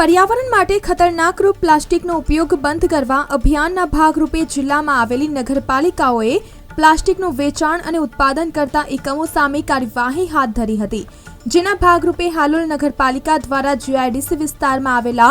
पर्यावरण માટે ખતરનાકરૂપ પ્લાસ્ટિકનો ઉપયોગ બંધ કરવા અભિયાનના ભાગરૂપે જિલ્લામાં આવેલી નગરપાલિકાઓએ પ્લાસ્ટિકનું વેચાણ અને ઉત્પાદન કરતા એકમો સામે કાર્યવાહી હાથ ધરી હતી, જેના ભાગરૂપે હાલોલ નગરપાલિકા દ્વારા જીઆઈડીસી વિસ્તારમાં આવેલા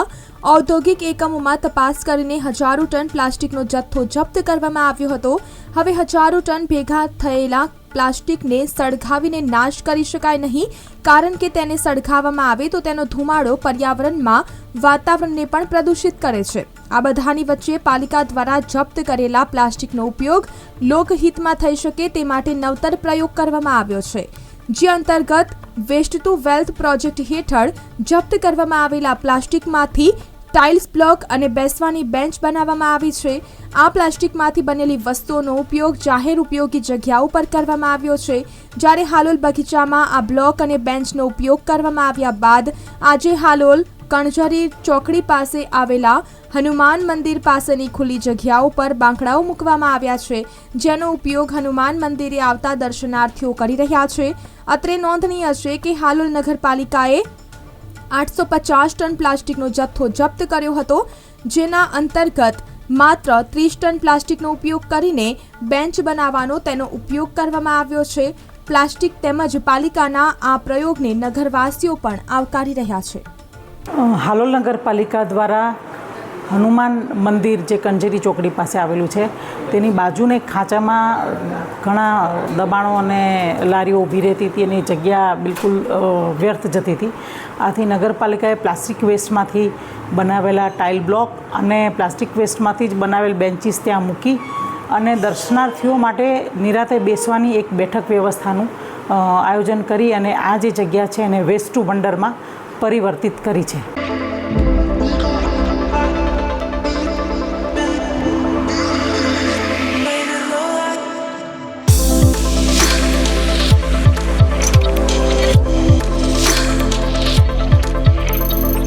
ઔદ્યોગિક એકમોમાં તપાસ કરીને હજારો ટન પ્લાસ્ટિકનો જથ્થો જપ્ત કરવામાં આવ્યો હતો। હવે હજારો ટન ભેગા થયેલા પ્લાસ્ટિકને સળગાવીને નાશ કરી શકાય નહીં, કારણ કે તેને સળગાવવામાં આવે તો તેનો ધુમાડો પર્યાવરણમાં વાતાવરણને પણ પ્રદૂષિત કરે છે। આ બધાની વચ્ચે પાલિકા દ્વારા જપ્ત કરેલા પ્લાસ્ટિકનો ઉપયોગ લોકહિતમાં થઈ શકે તે માટે નવતર પ્રયોગ કરવામાં આવ્યો છે, જે અંતર્ગત વેસ્ટ ટુ વેલ્થ પ્રોજેક્ટ હેઠળ જપ્ત કરવામાં આવેલા પ્લાસ્ટિકમાંથી ટાઇલ્સ બ્લોક અને બેસવાની બેન્ચ બનાવવામાં આવી છે। આ પ્લાસ્ટિકમાંથી બનેલી વસ્તુઓનો ઉપયોગ જાહેર ઉપયોગી જગ્યાઓ પર કરવામાં આવ્યો છે, જ્યારે હાલોલ બગીચામાં આ બ્લોક અને બેન્ચનો ઉપયોગ કરવામાં આવ્યા બાદ આજે હાલોલ કણઝરી ચોકડી પાસે આવેલા હનુમાન મંદિર પાસેની ખુલ્લી જગ્યાઓ પર બાંકડાઓ મૂકવામાં આવ્યા છે, જેનો ઉપયોગ હનુમાન મંદિરે આવતા દર્શનાર્થીઓ કરી રહ્યા છે। અત્રે નોંધનીય છે કે હાલોલ નગરપાલિકાએ 850 ટન પ્લાસ્ટિકનો જથ્થો જપ્ત કર્યો હતો, જેના અંતર્ગત માત્ર 30 ટન પ્લાસ્ટિકનો ઉપયોગ કરીને બેન્ચ બનાવવાનો તેનો ઉપયોગ કરવામાં આવ્યો છે। પ્લાસ્ટિક તેમજ પાલિકાના આ પ્રયોગને નગરવાસીઓ પણ આવકારી રહ્યા છે। હાલોલ નગરપાલિકા દ્વારા હનુમાન મંદિર જે કંજરી ચોકડી પાસે આવેલું છે તેની બાજુને ખાંચામાં ઘણા દબાણો અને લારીઓ ઊભી રહેતી હતી અને જગ્યા બિલકુલ વ્યર્થ જતી હતી। આથી નગરપાલિકાએ પ્લાસ્ટિક વેસ્ટમાંથી બનાવેલા ટાઇલ બ્લોક અને પ્લાસ્ટિક વેસ્ટમાંથી જ બનાવેલ બેન્ચીસ ત્યાં મૂકી અને દર્શનાર્થીઓ માટે નિરાતે બેસવાની એક બેઠક વ્યવસ્થાનું આયોજન કરી અને આ જે જગ્યા છે એને વેસ્ટ ટુ વંડરમાં પરિવર્તિત કરી છે।